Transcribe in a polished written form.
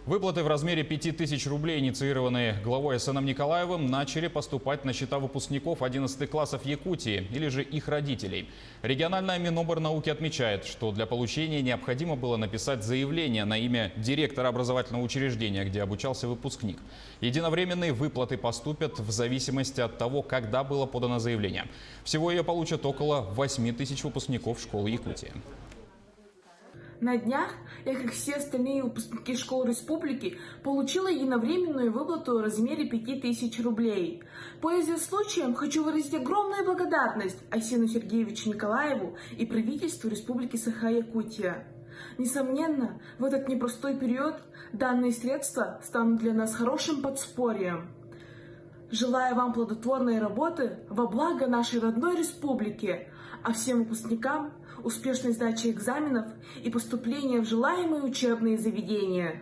Выплаты в размере 5000 рублей, инициированные главой СНМ Николаевым, начали поступать на счета выпускников 11 классов Якутии или же их родителей. Региональная Миноборнауки отмечает, что для получения необходимо было написать заявление на имя директора образовательного учреждения, где обучался выпускник. Единовременные выплаты поступят в зависимости от того, когда было подано заявление. Всего ее получат около 8000 выпускников школы Якутии. На днях я, как все остальные выпускники школ республики, получила единовременную выплату в размере 5000 рублей. Пользуясь случаем, хочу выразить огромную благодарность Айсену Сергеевичу Николаеву и правительству Республики Саха-Якутия. Несомненно, в этот непростой период данные средства станут для нас хорошим подспорьем. Желаю вам плодотворной работы во благо нашей родной республики, а всем выпускникам успешной сдачи экзаменов и поступления в желаемые учебные заведения.